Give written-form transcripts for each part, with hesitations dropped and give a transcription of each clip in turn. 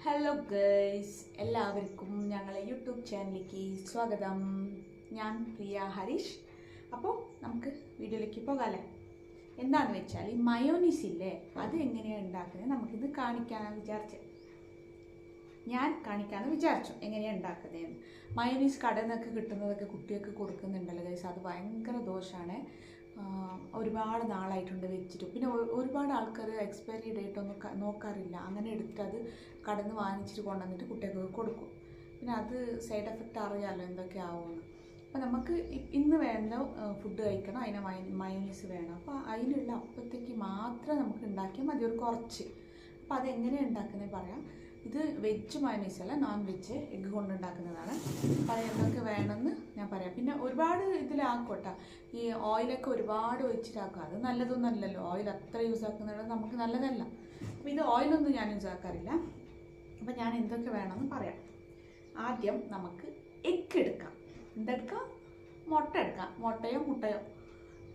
Hello guys, എല്ലാവർക്കും ഞങ്ങളെ YouTube ചാനലിലേക്ക് സ്വാഗതം. ഞാൻ പ്രിയ ഹരീഷ്. അപ്പോൾ നമുക്ക് വീഡിയോയിലേക്ക് പോകാമല്ലേ. എന്താണെന്ന് വെച്ചാൽ ഈ മയോനീസ് ഇല്ലേ, അത് എങ്ങനെയാണ് ഉണ്ടാക്കുന്നത് നമുക്കിത് കാണിക്കാമെന്ന് വിചാരിച്ചു എങ്ങനെയാണ് ഉണ്ടാക്കുന്നതെന്ന്. മയോനീസ് കടയിൽ നിന്നൊക്കെ കിട്ടുന്നതൊക്കെ കുട്ടികൾക്ക് കൊടുക്കുന്നുണ്ടല്ലോ ഗൈസ്, അത് ഭയങ്കര ദോഷമാണ്. ഒരുപാട് നാളായിട്ടുണ്ട് വെച്ചിട്ട്. പിന്നെ ഒരുപാട് ആൾക്കാർ എക്സ്പയറി ഡേറ്റ് ഒന്നും നോക്കാറില്ല. അങ്ങനെ എടുത്തിട്ട് അത് കടയിൽ നിന്ന് വാങ്ങിച്ചിട്ട് കൊണ്ടുവന്നിട്ട് കുട്ടികൾക്ക് കൊടുക്കും. പിന്നെ അത് സൈഡ് എഫക്റ്റ് അറിയാമല്ലോ എന്തൊക്കെ ആവുമെന്ന്. അപ്പോൾ നമുക്ക് ഇന്ന് വേണ്ട ഫുഡ് കഴിക്കണം, അതിന് മയോനീസ് വേണം. അപ്പോൾ അതിനുള്ള അപ്പത്തേക്ക് മാത്രം നമുക്ക് ഉണ്ടാക്കിയാൽ മതി, ഒരു കുറച്ച്. അപ്പോൾ അതെങ്ങനെയാണ് ഉണ്ടാക്കുന്നത് പറയാം. ഇത് വെജ് മയോനീസ് അല്ല, നോൺ വെജ് എഗ്ഗ് കൊണ്ടുണ്ടാക്കുന്നതാണ്. അപ്പോൾ അത് എന്തൊക്കെ വേണമെന്ന് ഞാൻ പറയാം. പിന്നെ ഒരുപാട് ഇതിലാക്കോട്ടെ, ഈ ഓയിലൊക്കെ ഒരുപാട് ഒഴിച്ചിട്ടാക്കുക, അത് നല്ലതൊന്നും അല്ലല്ലോ. ഓയിൽ അത്ര യൂസ് ആക്കുന്നത് നമുക്ക് നല്ലതല്ല. അപ്പോൾ ഇത് ഓയിലൊന്നും ഞാൻ യൂസ് ആക്കാറില്ല. അപ്പോൾ ഞാൻ എന്തൊക്കെ വേണമെന്ന് പറയാം. ആദ്യം നമുക്ക് എഗ്ഗ് എടുക്കാം. എന്തെടുക്കാം? മുട്ട എടുക്കാം. മുട്ടയോ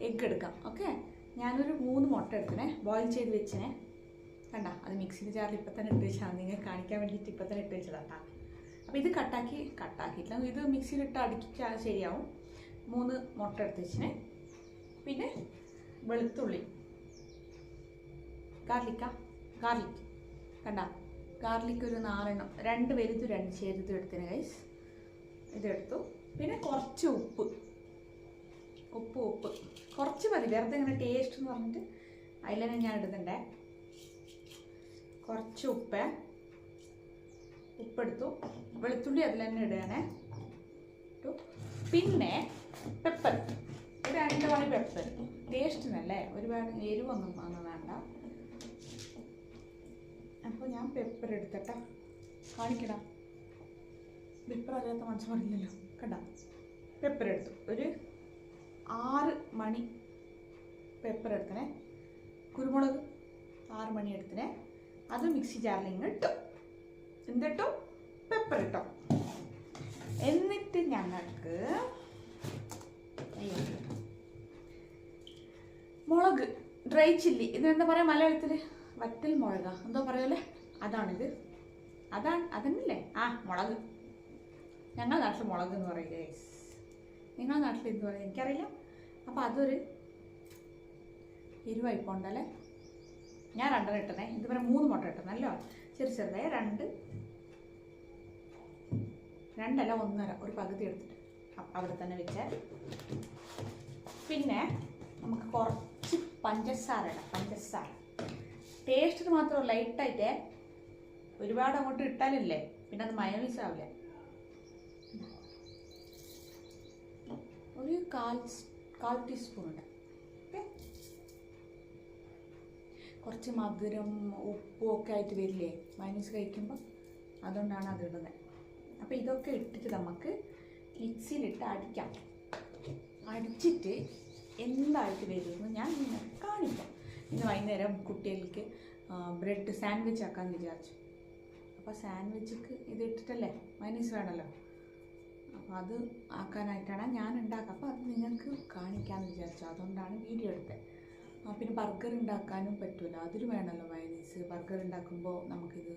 എഗ്ഗ് എടുക്കാം. ഓക്കെ, ഞാനൊരു 3 മുട്ട എടുക്കണേ, ബോയിൽ ചെയ്ത് വെച്ചിനെ. കണ്ട, അത് മിക്സിയിൽ ജാറിൽ ഇപ്പം തന്നെ ഇട്ട് വെച്ചാൽ നിങ്ങൾക്ക് കാണിക്കാൻ വേണ്ടിയിട്ട് ഇപ്പം തന്നെ ഇട്ട് വെച്ചതാട്ടാ. അപ്പോൾ ഇത് കട്ടാക്കിയിട്ടില്ല, ഇത് മിക്സിയിലിട്ട് അടിച്ചാൽ ശരിയാവും. 3 മുട്ട എടുത്ത് വെച്ചിനെ. പിന്നെ വെളുത്തുള്ളി, ഗാർലിക് കണ്ട, ഗാർലിക് ഒരു 4 എണ്ണം, 2 വലുതും 2 ചെറുതും എടുത്തിന് ഗൈസ്. ഇതെടുത്തു. പിന്നെ കുറച്ച് ഉപ്പ് കുറച്ച് മതി, വെറുതെ ഇങ്ങനെ ടേസ്റ്റ് എന്ന് പറഞ്ഞിട്ട് അതിൽ തന്നെ ഞാൻ ഇടുന്നുണ്ടേ. കുറച്ച് ഉപ്പെടുത്തു. വെളുത്തുള്ളി അതിൽ തന്നെ ഇടുകയാണേ. പിന്നെ പെപ്പർ, ഒരു 2 മണി പെപ്പർ, ടേസ്റ്റിനല്ലേ, ഒരുപാട് എരിവൊന്നും അങ്ങനെ വേണ്ട. അപ്പോൾ ഞാൻ പെപ്പർ എടുത്തിട്ടാ കാണിക്കടാ. പെപ്പർ അറിയാത്ത മനസ്സിലില്ലല്ലോ. കണ്ട, പെപ്പർ എടുത്തു. ഒരു 6 മണി പെപ്പർ എടുത്തനെ. കുരുമുളക് 6 മണി എടുത്തനെ. അത് മിക്സി ജാറിൽ ഇങ്ങ് ഇട്ടു. എന്തിട്ടു? പെപ്പർ ഇട്ടോ. എന്നിട്ട് ഞങ്ങൾക്ക് മുളക്, ഡ്രൈ ചില്ലി, ഇതെന്താ പറയുക മലയാളത്തിൽ? വറ്റൽ മുളക എന്തോ പറയുമല്ലേ, അതാണിത്. അതന്നല്ലേ? മുളക്. ഞങ്ങളുടെ നാട്ടിൽ മുളക് എന്ന് പറയുക ഗൈസ്. നിങ്ങളുടെ നാട്ടിൽ എന്ത് പറയുക എനിക്കറിയില്ല. അപ്പോൾ അതൊരു എരിവായിപ്പോണ്ടല്ലേ. ഞാൻ 2 ഇട്ടണേ. ഇതുവരെ 3 മുട്ട ഇട്ടണല്ലോ. ചെറുതായ 2 2 അല്ല 1.5, ഒരു പകുതി എടുത്തിട്ട് അവിടെ തന്നെ വെച്ചാൽ. പിന്നെ നമുക്ക് കുറച്ച് പഞ്ചസാര ഇടാം. പഞ്ചസാര ടേസ്റ്റിന് മാത്രം ലൈറ്റായിട്ടേ, ഒരുപാട് അങ്ങോട്ട് ഇട്ടാലില്ലേ പിന്നെ അത് മയോനീസ് ആവില്ല. ഒരു കാൽ ടീസ്പൂൺ ഉണ്ട്. കുറച്ച് മധുരം ഉപ്പും ഒക്കെ ആയിട്ട് വരില്ലേ മയോനീസ് കഴിക്കുമ്പോൾ, അതുകൊണ്ടാണ് അത് ഇടുന്നത്. അപ്പോൾ ഇതൊക്കെ ഇട്ടിട്ട് നമുക്ക് മിക്സിയിലിട്ട് അടിക്കാം. അടിച്ചിട്ട് എന്തായിട്ട് വരുമെന്ന് ഞാൻ നിങ്ങൾക്ക് കാണിക്കാം. ഇന്ന് വൈകുന്നേരം കുട്ടികൾക്ക് ബ്രെഡ് സാൻഡ്വിച്ച് ആക്കാമെന്ന് വിചാരിച്ചു. അപ്പോൾ സാൻഡ്വിച്ചിക്ക് ഇത് ഇട്ടിട്ടല്ലേ മയോനീസ് വേണമല്ലോ. അപ്പോൾ അത് ആക്കാനായിട്ടാണ് ഞാൻ ഉണ്ടാക്കുക. അപ്പോൾ അത് നിങ്ങൾക്ക് കാണിക്കാമെന്ന് വിചാരിച്ചു, അതുകൊണ്ടാണ് വീഡിയോ എടുത്തത്. പിന്നെ ബർഗർ ഉണ്ടാക്കാനും പറ്റുമല്ലോ, അതിന് വേണമല്ലോ മയോനീസ്. ബർഗർ ഉണ്ടാക്കുമ്പോൾ നമുക്കിത്,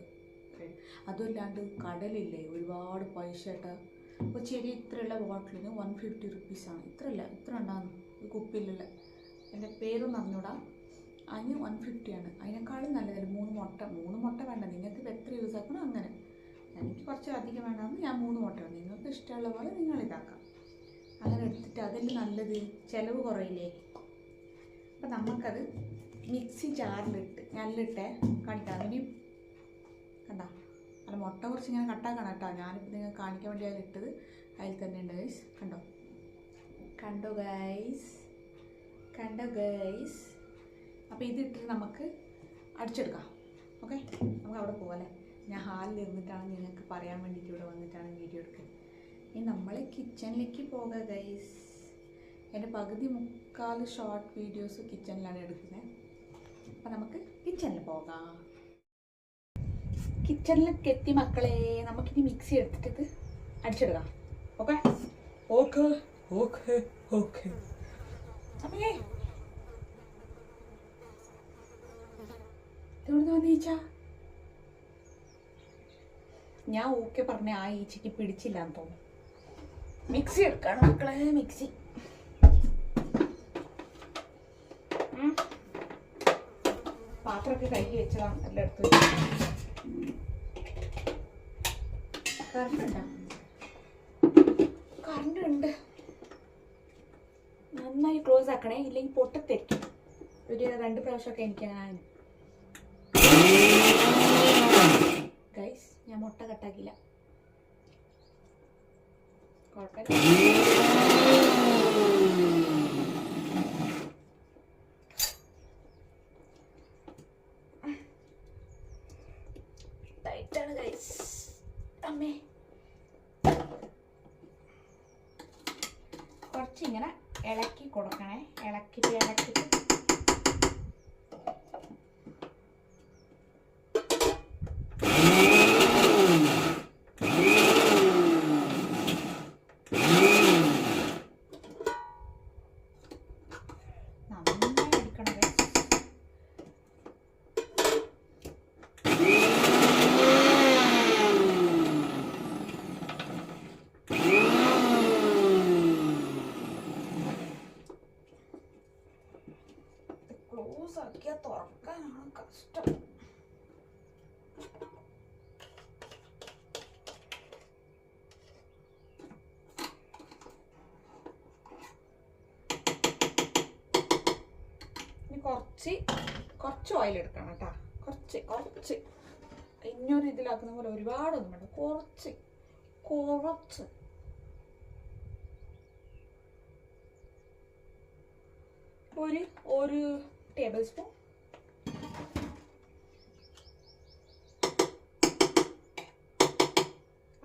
അതുമല്ലാണ്ട് കടലില്ലേ ഒരുപാട് പൈസ ഇട്ട. അപ്പോൾ ചെറിയ ഇത്രയുള്ള ബോട്ടിലിന് 150 റുപ്പീസാണ്. ഇത്ര ഉണ്ടാകുന്നു ഈ കുപ്പിയിലുള്ള. എൻ്റെ പേരൊന്നും അറിഞ്ഞൂടാ. അതിന് 150 ആണ്. അതിനേക്കാളും നല്ലതല്ല 3 മുട്ട വേണ്ട, നിങ്ങൾക്ക് എത്ര യൂസ് ആക്കണം അങ്ങനെ. എനിക്ക് കുറച്ച് അധികം വേണമെന്ന് ഞാൻ 3 മുട്ട, നിങ്ങൾക്ക് ഇഷ്ടമുള്ള പോലെ നിങ്ങൾ ഇതാക്കാം. അങ്ങനെ എടുത്തിട്ട് അതെല്ലാം നല്ലത്, ചിലവ് കുറയില്ലേ. അപ്പം നമുക്കത് മിക്സി ജാറിലിട്ട് നല്ലിട്ടേ കാണിക്കാം. ഇനി കണ്ട, അല്ല മുട്ട കുറച്ച് ഇങ്ങനെ കട്ടാക്കണം കേട്ടോ. ഞാനിപ്പോൾ നിങ്ങൾക്ക് കാണിക്കാൻ വേണ്ടി അതിലിട്ടത് അതിൽ തന്നെ ഉണ്ട് ഗൈസ്. കണ്ടോ ഗൈസ്. അപ്പോൾ ഇതിട്ടിട്ട് നമുക്ക് അടിച്ചെടുക്കാം. ഓക്കെ, നമുക്ക് അവിടെ പോകാമല്ലേ. ഞാൻ ഹാളിൽ ഇരുന്നിട്ടാണ് നിങ്ങൾക്ക് പറയാൻ വേണ്ടിയിട്ട് ഇവിടെ വന്നിട്ടാണ് വീഡിയോ എടുക്കുന്നത്. ഇനി നമ്മൾ കിച്ചണിലേക്ക് പോകാം ഗൈസ്. എൻ്റെ പകുതി 3/4 ഷോർട്ട് വീഡിയോസ് കിച്ചണിലാണ് എടുക്കുന്നത്. അപ്പോൾ നമുക്ക് കിച്ചണിൽ പോകാം. കിച്ചണിലേക്ക് എത്തി മക്കളെ. നമുക്കിനി മിക്സി എടുത്തിട്ട് ഇത് അടിച്ചെടുക്കാം. ഓക്കെ ഓക്കെ ഓക്കെ ഓക്കെ അമ്മേ, എവിടെ വന്നേച്ചാ? ഞാൻ ഓക്കെ പറഞ്ഞ ആ ഈച്ചയ്ക്ക് പിടിച്ചില്ല എന്ന് തോന്നുന്നു. മിക്സി എടുക്കണം മക്കളെ, മിക്സി. പാത്രമൊക്കെ കഴുകി വെച്ചതാണ്, എല്ലാം എടുത്ത് വെച്ചു. കറണ്ട് ഉണ്ട്. നന്നായി ക്ലോസ് ആക്കണേ, ഇല്ലെങ്കിൽ പൊട്ടത്തെരിക്കും. ഒരു 2 പ്രാവശ്യമൊക്കെ എനിക്ക് അങ്ങനെ. ഗൈസ്, ഞാൻ മുട്ട കട്ടാക്കില്ല, കുഴപ്പമില്ല. ടൈറ്റാണ് ഗൈസ്. അമ്മേ, കുറച്ചിങ്ങനെ ഇളക്കി കൊടുക്കണേ. ഇളക്കിട്ട് തുറക്കാനാണ് കഷ്ടം. ഇനി കുറച്ച് ഓയിൽ എടുക്കണം കേട്ടോ. കുറച്ച് ഇന്നൊരു ഇതിലാക്കുന്ന പോലെ ഒരുപാടൊന്നും വേണ്ട, കുറച്ച് ഒരു ടേബിൾ സ്പൂൺ.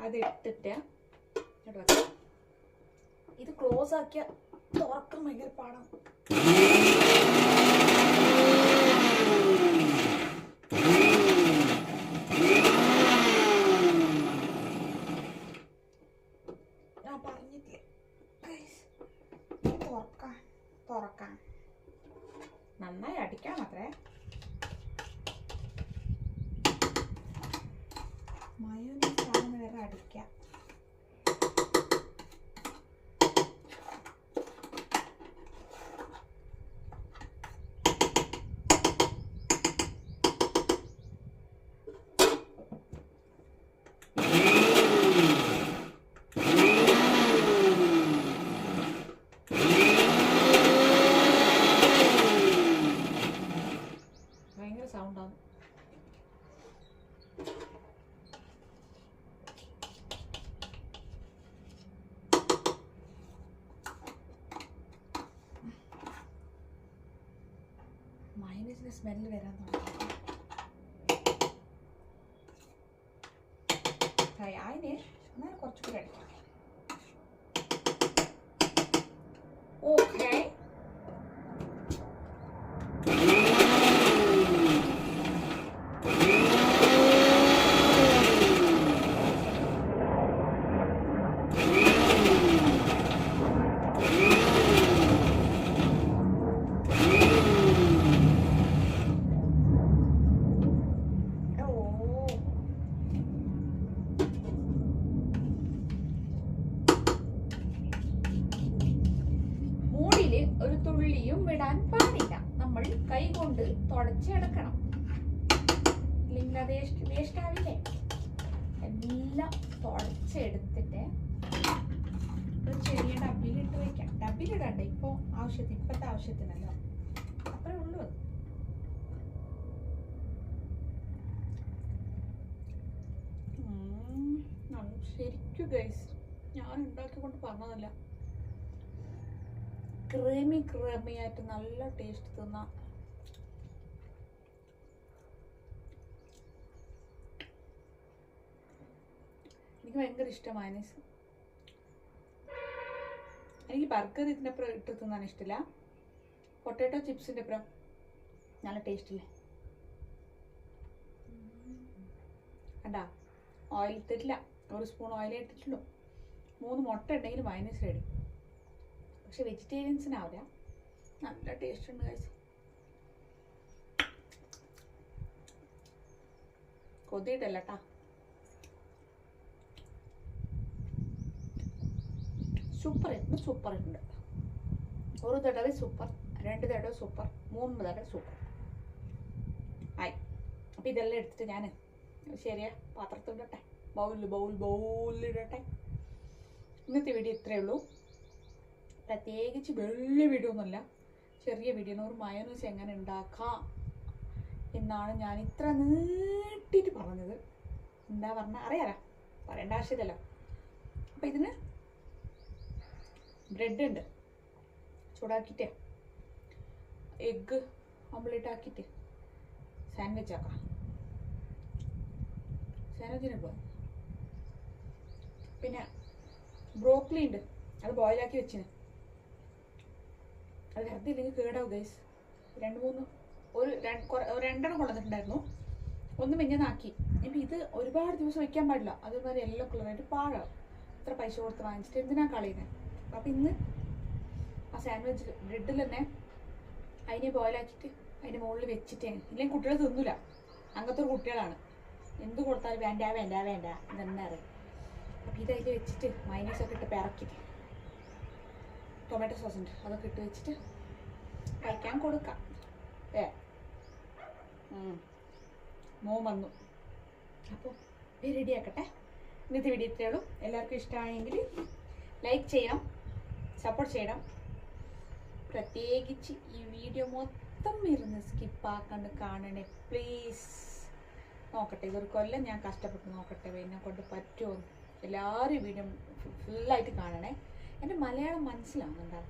അതിട്ടിട്ട് ഇത് ക്ലോസ് ആക്കിയ തുറക്കാൻ ഭയങ്കര പാടാണ്. ഞാൻ പറഞ്ഞിട്ടില്ലേ തുറക്കാൻ നന്നായി അടിക്കാൻ മാത്രമേ. മയോനീസ് ആണെന്ന് വേറെ അടിക്കാം. ഭയങ്കര സൗണ്ടാണ്. മയോനീസിന്റെ സ്മെല്ല് വരാൻ തുടങ്ങി. അതിന് അങ്ങനെ കുറച്ചുകൂടി അടിക്കാം. ഓക്കെ, ഒരു തുള്ളിയും വിടാൻ പാടില്ല. നമ്മൾ കൈ കൊണ്ട് തുടച്ചെടുക്കണം, ഇല്ലെങ്കിൽ അത് വേസ്റ്റ് ആവില്ലേ. എല്ലാം തുടച്ചെടുത്തിട്ട് ഒരു ചെറിയ ഡബ്ബിലിട്ട് വയ്ക്കാം. ഡബ്ബിലിടണ്ട, ഇപ്പോഴത്തെ ആവശ്യത്തിനല്ലോ, അത്രേ ഉള്ളൂ. ശരിക്കും ഗൈസ്, ഞാൻ ഉണ്ടാക്കിക്കൊണ്ട് പറഞ്ഞതല്ല, ക്രീമി ആയിട്ട് നല്ല ടേസ്റ്റ് തിന്നാം. എനിക്ക് ഭയങ്കര ഇഷ്ടമാണ് മയോനീസ്. എനിക്ക് ബർഗർ ഇതിൻ്റെ അപ്പുറം ഇട്ട് തിന്നാൻ ഇഷ്ടമില്ല. പൊട്ടാറ്റോ ചിപ്സിൻ്റെ അപ്പുറം നല്ല ടേസ്റ്റ് ഇല്ലേ. കണ്ടാ, ഓയിൽ ഇട്ടിട്ടില്ല, 1 സ്പൂൺ ഓയിലേ ഇട്ടിട്ടുള്ളൂ. 3 മുട്ട ഉണ്ടെങ്കിൽ മയോനീസ് റെഡി. പക്ഷെ വെജിറ്റേറിയൻസിനാവില്ല, നല്ല ടേസ്റ്റ് ഉണ്ട് ഗൈസ്. കൊതിയിട്ടല്ല കേട്ടാ. സൂപ്പർ ഉണ്ട്. ഒരു തടവ സൂപ്പർ, 2 തടവ സൂപ്പർ, 3 തടവ സൂപ്പർ ആയി. അപ്പോൾ ഇതെല്ലാം എടുത്തിട്ട് ഞാൻ ശരിയാ പാത്രത്തിലിടട്ടെ, ബൗളിലിടട്ടെ. ഇന്നത്തെ വീഡിയോ ഇത്രയേ ഉള്ളൂ. പ്രത്യേകിച്ച് വലിയ വീഡിയോ ഒന്നുമല്ല, ചെറിയ വീഡിയോ. ഒരു മയോണൈസ് എങ്ങനെ ഉണ്ടാക്കാം എന്നാണ് ഞാൻ ഇത്ര നീട്ടിയിട്ട് പറഞ്ഞത്. എന്താ പറഞ്ഞാൽ അറിയാലോ, പറയേണ്ട ആവശ്യമില്ലല്ലോ. അപ്പം ഇതിന് ബ്രെഡ് ഉണ്ട്, ചൂടാക്കിയിട്ട് എഗ്ഗ് ഓംലെറ്റ് ആക്കിയിട്ട് സാൻഡ്വിച്ച് ആക്കാം. സാൻഡ്വിച്ചിന് ഇപ്പോൾ പിന്നെ ബ്രോക്കലി ഉണ്ട്, അത് ബോയിലാക്കി വെച്ചിന്. അത് വെറുതെ ഇല്ലെങ്കിൽ കേടാവും ഗൈസ്. 2-3 കൊണ്ടുവന്നിട്ടുണ്ടായിരുന്നു, ഒന്ന് മിഞ്ഞനാക്കി. ഇപ്പം ഇത് ഒരുപാട് ദിവസം വയ്ക്കാൻ പാടില്ല, അതുമാതിരി യെല്ലോ കളറായിട്ട് പാഴാവും. ഇത്ര പൈസ കൊടുത്ത് വാങ്ങിച്ചിട്ട് എന്തിനാ കളയുന്നത്? അപ്പം ഇന്ന് ആ സാൻഡ്വിച്ച് ബ്രെഡിൽ തന്നെ അതിനെ ബോയിലാക്കിയിട്ട് അതിൻ്റെ മുകളിൽ വെച്ചിട്ട്, ഇല്ലെങ്കിൽ കുട്ടികൾ തിന്നില്ല, അങ്ങനത്തെ ഒരു കുട്ടികളാണ്. എന്ത് കൊടുത്താലും വേണ്ട ഇതെന്നെ അറിയാം. അപ്പം ഇത് അതിൽ വെച്ചിട്ട് മൈനീസൊക്കെ ഇട്ട് പിറക്കിയിട്ട് ടൊമാറ്റോ സോസ് ഉണ്ട്, അതൊക്കെ ഇട്ട് വെച്ചിട്ട് കഴിക്കാൻ കൊടുക്കാം. മോൻ വന്നു, അപ്പോൾ റെഡി ആക്കട്ടെ. ഇന്നത്തെ വീഡിയോ ഇത്രയേ ഉള്ളൂ. എല്ലാവർക്കും ഇഷ്ടമായെങ്കിൽ ലൈക്ക് ചെയ്യണം, സപ്പോർട്ട് ചെയ്യണം. പ്രത്യേകിച്ച് ഈ വീഡിയോ മൊത്തം ഇരുന്ന് സ്കിപ്പാക്കാണ്ട് കാണണേ പ്ലീസ്. നോക്കട്ടെ, ഇതൊരു കൊല്ലം ഞാൻ കഷ്ടപ്പെട്ട് നോക്കട്ടെ, എന്നെ കൊണ്ട് പറ്റുമോ. എല്ലാവരും വീഡിയോ ഫുള്ളായിട്ട് കാണണേ. എൻ്റെ മലയാളം മനസ്സിലാവുന്നുണ്ടോ?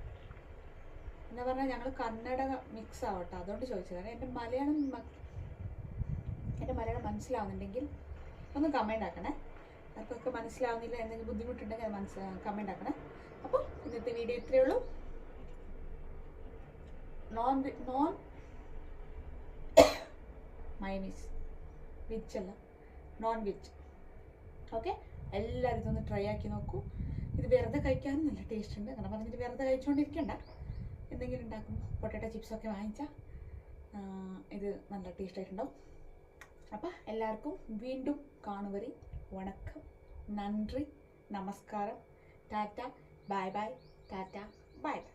എന്താ പറഞ്ഞാൽ ഞങ്ങൾ കന്നഡ മിക്സ് ആവട്ടെ, അതുകൊണ്ട് ചോദിച്ചതാണ്. എൻ്റെ മലയാളം മനസ്സിലാവുന്നുണ്ടെങ്കിൽ ഒന്ന് കമൻ്റ് ആക്കണേ. ആർക്കൊക്കെ മനസ്സിലാവുന്നില്ല, എന്തെങ്കിലും ബുദ്ധിമുട്ടുണ്ടെങ്കിൽ അത് കമൻ്റ് ആക്കണേ. അപ്പോൾ ഇന്നത്തെ വീഡിയോ ഇത്രയേ ഉള്ളൂ. നോൺ മയോണൈസ്, വെജ് അല്ല, നോൺ വെജ്. ഓക്കെ, എല്ലാവരും ഇതൊന്ന് ട്രൈ ആക്കി നോക്കൂ. ഇത് വെറുതെ കഴിക്കാനും നല്ല ടേസ്റ്റ് ഉണ്ട്. അങ്ങനെ പറഞ്ഞിട്ട് വെറുതെ കഴിച്ചുകൊണ്ടിരിക്കണ്ട, എന്തെങ്കിലും ഉണ്ടാക്കുമ്പോൾ പൊട്ടാറ്റോ ചിപ്സൊക്കെ വാങ്ങിച്ചാൽ ഇത് നല്ല ടേസ്റ്റായിട്ടുണ്ടാവും. അപ്പം എല്ലാവർക്കും വീണ്ടും കാണുവരെ വണക്കം, നന്ദി, നമസ്കാരം, Tata, bye bye, Tata, bye bye.